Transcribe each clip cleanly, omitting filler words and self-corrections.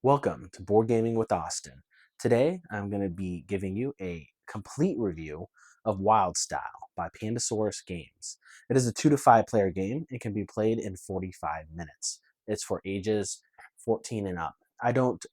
Welcome to Board Gaming with Austin. Today, I'm going to be giving you a complete review of Wildstyle by Pandasaurus Games. It is a 2 to 5 player game and can be played in 45 minutes. It's for ages 14 and up. I don't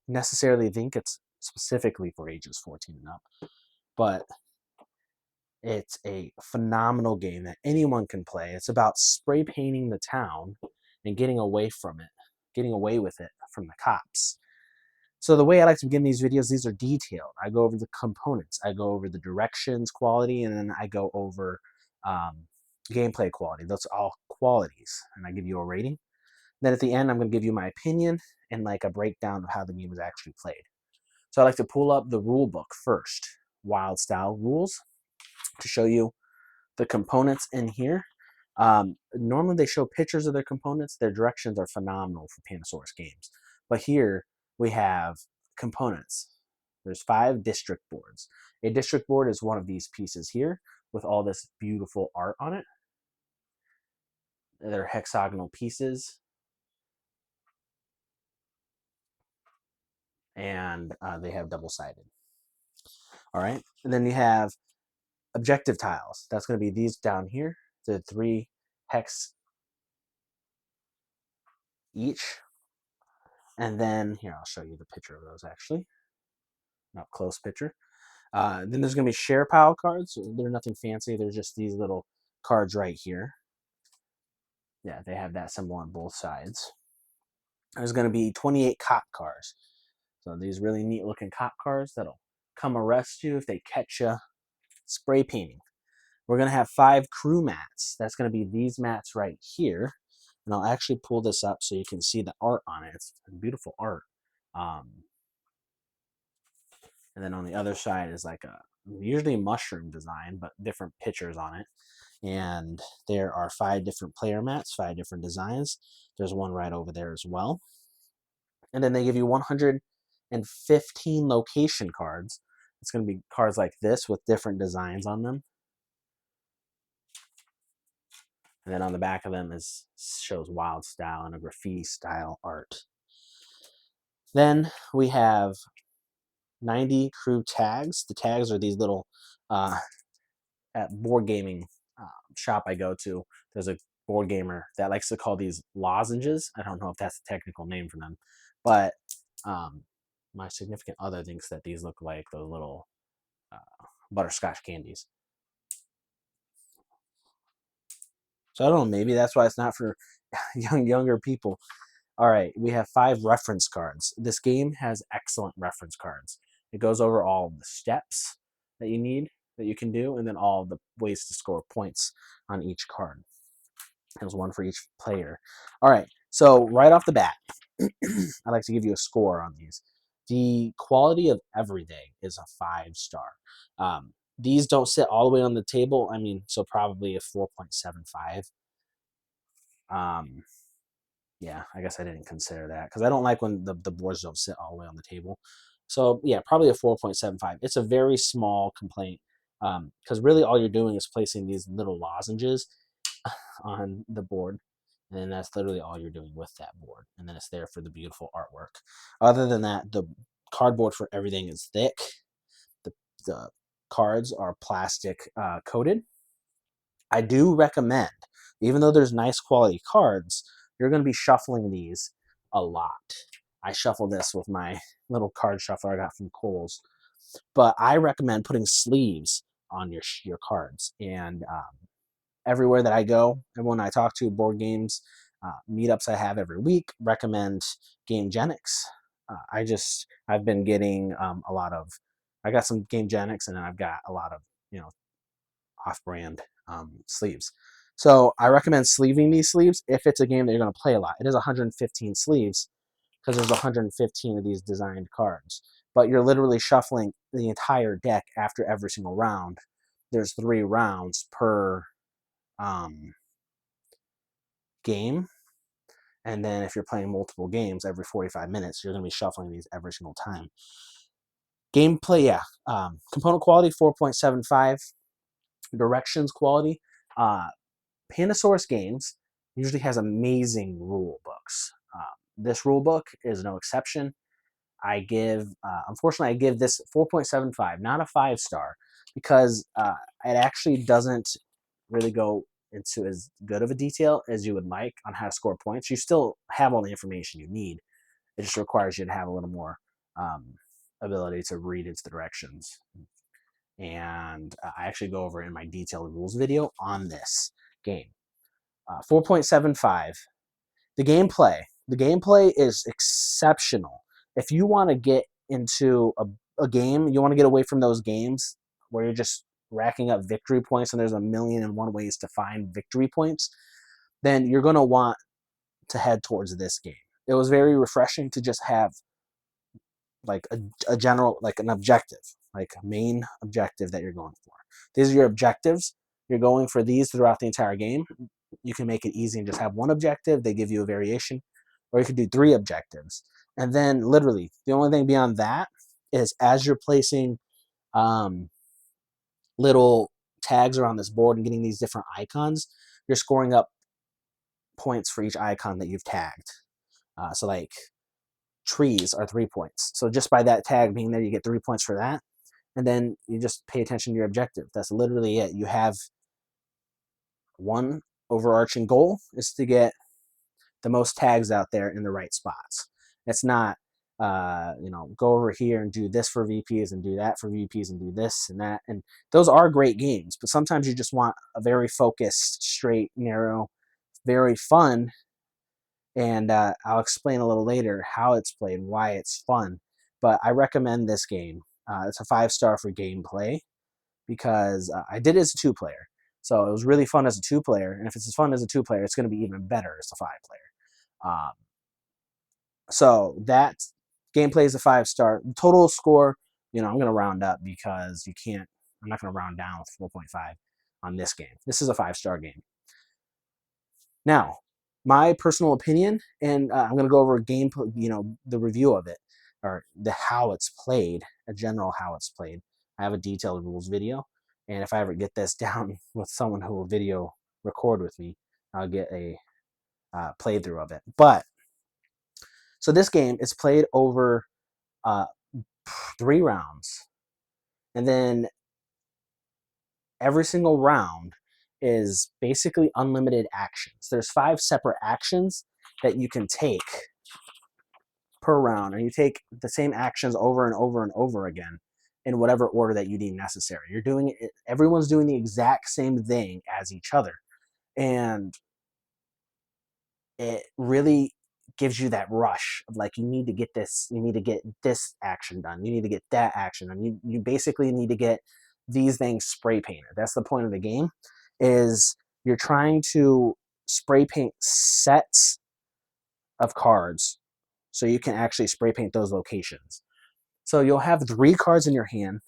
necessarily think it's specifically for ages 14 and up, but it's a phenomenal game that anyone can play. It's about spray painting the town and getting away from it, getting away with it from the cops. So the way I like to begin these videos, these are detailed. I go over the components, I go over the directions, quality, and then I go over gameplay quality. Those are all qualities, and I give you a rating. Then at the end, I'm going to give you my opinion and like a breakdown of how the game was actually played. So I like to pull up the rule book first, Wildstyle rules, to show you the components in here. Normally they show pictures of their components. Their directions are phenomenal for Pandasaurus games. But here we have components. There's 5 district boards. A district board is one of these pieces here with all this beautiful art on it. They're hexagonal pieces. And they have double-sided. All right. And then you have objective tiles. That's going to be these down here. The 3 hex each. And then here, I'll show you the picture of those actually. Not close picture. Then there's going to be share pile cards. They're nothing fancy. They're just these little cards right here. Yeah, they have that symbol on both sides. There's going to be 28 cop cars. So these really neat looking cop cars that'll come arrest you if they catch you spray painting. We're going to have 5 crew mats. That's going to be these mats right here. And I'll actually pull this up so you can see the art on it. It's beautiful art. And then on the other side is like a usually mushroom design, but different pictures on it. And there are 5 different player mats, 5 different designs. There's one right over there as well. And then they give you 115 location cards. It's going to be cards like this with different designs on them. And then on the back of them shows Wildstyle and a graffiti style art. Then we have 90 crew tags. The tags are these little at board gaming shop I go to. There's a board gamer that likes to call these lozenges. I don't know if that's the technical name for them, but my significant other thinks that these look like those little butterscotch candies. So I don't know, maybe that's why it's not for younger people. All right, we have 5 reference cards. This game has excellent reference cards. It goes over all of the steps that you need, that you can do, and then all the ways to score points on each card. There's one for each player. All right, so right off the bat, I'd like to give you a score on these. The quality of everything is a 5-star. These don't sit all the way on the table. I mean, so probably a 4.75. Yeah, I guess I didn't consider that because I don't like when the boards don't sit all the way on the table. So yeah, probably a 4.75. It's a very small complaint because really all you're doing is placing these little lozenges on the board, and that's literally all you're doing with that board. And then it's there for the beautiful artwork. Other than that, the cardboard for everything is thick. The cards are plastic coated. I do recommend, even though there's nice quality cards, you're going to be shuffling these a lot. I shuffle this with my little card shuffler I got from Kohl's. But I recommend putting sleeves on your cards. And everywhere that I go, everyone I talk to, board games, meetups I have every week, recommend Gamegenics. I've been getting a lot of, I got some Gamegenics, and then I've got a lot of, off-brand sleeves. So I recommend sleeving these sleeves if it's a game that you're going to play a lot. It is 115 sleeves because there's 115 of these designed cards. But you're literally shuffling the entire deck after every single round. There's 3 rounds per game. And then if you're playing multiple games every 45 minutes, you're going to be shuffling these every single time. Gameplay, yeah. Component quality, 4.75. Directions quality. Pandasaurus Games usually has amazing rule books. This rule book is no exception. unfortunately, I give this 4.75, not a 5-star, because it actually doesn't really go into as good of a detail as you would like on how to score points. You still have all the information you need. It just requires you to have a little more um, ability to read its directions. And I actually go over in my detailed rules video on this game. 4.75. The gameplay. The gameplay is exceptional. If you want to get into a game, you want to get away from those games where you're just racking up victory points and there's a million and one ways to find victory points, then you're going to want to head towards this game. It was very refreshing to just have like a general, like an objective, like a main objective that you're going for. These are your objectives. You're going for these throughout the entire game. You can make it easy and just have one objective. They give you a variation, or you could do 3 objectives. And then literally the only thing beyond that is as you're placing um, little tags around this board and getting these different icons, you're scoring up points for each icon that you've tagged. So like trees are 3 points. So just by that tag being there, you get 3 points for that. And then you just pay attention to your objective. That's literally it. You have one overarching goal is to get the most tags out there in the right spots. It's not, go over here and do this for VPs and do that for VPs and do this and that. And those are great games, but sometimes you just want a very focused, straight, narrow, very fun. And I'll explain a little later how it's played, why it's fun. But I recommend this game. It's a 5-star for gameplay because I did it as a 2-player. So it was really fun as a 2-player. And if it's as fun as a 2-player, it's going to be even better as a 5-player. So that gameplay is a 5-star. Total score, I'm going to round up because I'm not going to round down with 4.5 on this game. This is a 5-star game. Now, my personal opinion, and I'm going to go over the review of it, or the how it's played, a general how it's played. I have a detailed rules video, and if I ever get this down with someone who will video record with me, I'll get a playthrough of it. But so this game is played over 3 rounds, and then every single round is basically unlimited actions. There's 5 separate actions that you can take per round, and you take the same actions over and over and over again in whatever order that you deem necessary. You're doing it, everyone's doing the exact same thing as each other, and it really gives you that rush of like, you need to get this action done, you need to get that action done, you basically need to get these things spray painted. That's the point of the game, is you're trying to spray paint sets of cards so you can actually spray paint those locations. So you'll have 3 cards in your hand,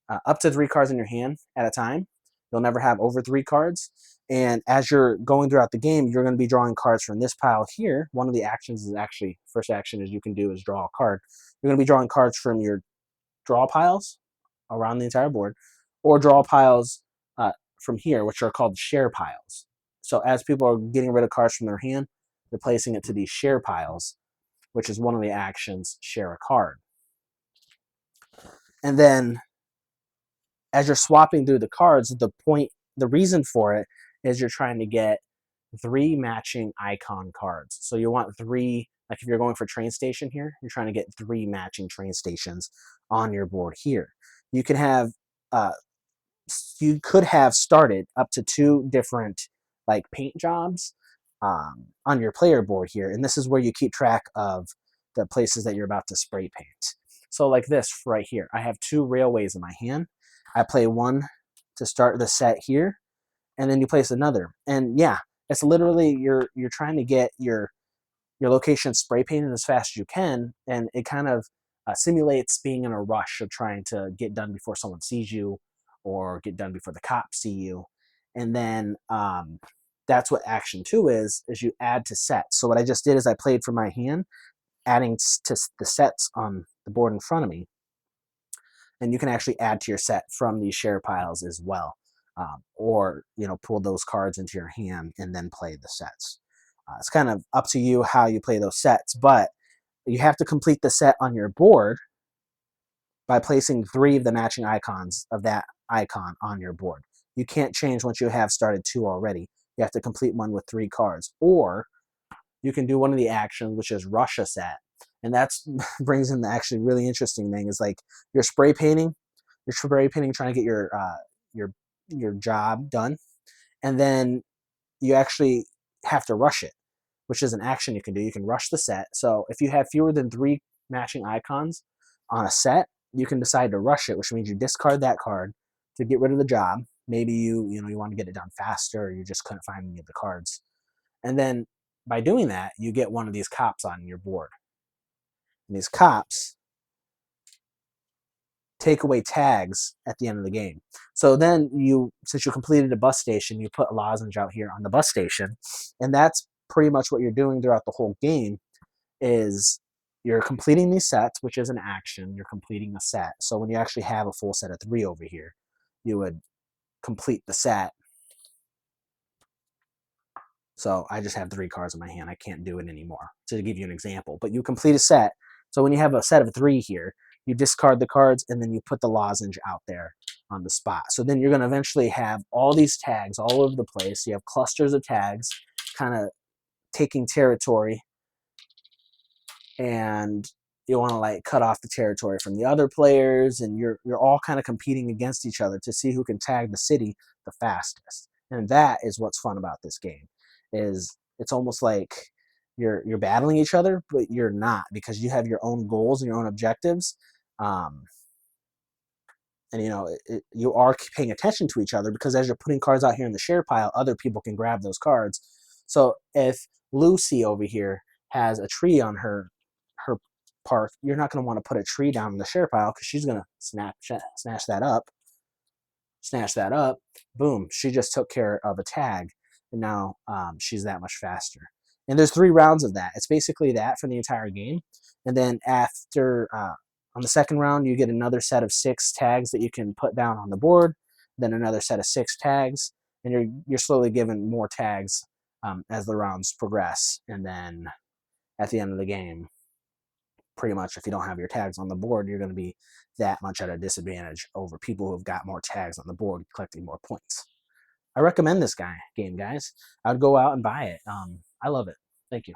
up to 3 cards in your hand at a time. You'll never have over 3 cards. And as you're going throughout the game, you're going to be drawing cards from this pile here. One of the actions is actually, first action is you can do is draw a card. You're going to be drawing cards from your draw piles around the entire board, or draw piles from here, which are called share piles. So as people are getting rid of cards from their hand, they're placing it to these share piles, which is one of the actions, share a card. And then as you're swapping through the cards, the reason for it is you're trying to get 3 matching icon cards. So you want 3, like if you're going for train station here, you're trying to get 3 matching train stations on your board here. You could have started up to 2 different like paint jobs on your player board here, and this is where you keep track of the places that you're about to spray paint. So like this right here, I have 2 railways in my hand. I play one to start the set here, and then you place another. And yeah, it's literally you're trying to get your location spray painted as fast as you can, and it kind of simulates being in a rush of trying to get done before someone sees you, or get done before the cops see you. And then that's what action 2 is you add to sets. So what I just did is I played from my hand, adding to the sets on the board in front of me. And you can actually add to your set from these share piles as well. Or pull those cards into your hand and then play the sets. It's kind of up to you how you play those sets, but you have to complete the set on your board by placing 3 of the matching icons of that icon on your board. You can't change once you have started 2 already. You have to complete one with 3 cards. Or you can do one of the actions, which is rush a set. And that's brings in the actually really interesting thing is like you're spray painting, trying to get your your job done, and then you actually have to rush it, which is an action you can do. You can rush the set. So if you have fewer than 3 matching icons on a set, you can decide to rush it, which means you discard that card to get rid of the job. Maybe you want to get it done faster, or you just couldn't find any of the cards. And then by doing that, you get one of these cops on your board. And these cops take away tags at the end of the game. So then since you completed a bus station, you put a lozenge out here on the bus station, and that's pretty much what you're doing throughout the whole game is you're completing these sets, which is an action. You're completing a set. So when you actually have a full set of 3 over here, you would complete the set. So I just have 3 cards in my hand. I can't do it anymore, to give you an example. But you complete a set. So when you have a set of 3 here, you discard the cards, and then you put the lozenge out there on the spot. So then you're going to eventually have all these tags all over the place. You have clusters of tags kind of taking territory, and you want to like cut off the territory from the other players, and you're all kind of competing against each other to see who can tag the city the fastest. And that is what's fun about this game. Is it's almost like you're battling each other, but you're not, because you have your own goals and your own objectives. Um, and you are paying attention to each other, because as you're putting cards out here in the share pile, other people can grab those cards. So if Lucy over here has a tree on her park, you're not going to want to put a tree down in the share pile, because she's going to snatch that up. Boom, she just took care of a tag, and now she's that much faster. And there's 3 rounds of that. It's basically that for the entire game. And then after on the second round, you get another set of 6 tags that you can put down on the board, then another set of 6 tags, and you're slowly given more tags as the rounds progress. And then at the end of the game, pretty much if you don't have your tags on the board, you're going to be that much at a disadvantage over people who've got more tags on the board, collecting more points. I recommend this game, guys. I'd go out and buy it. I love it. Thank you.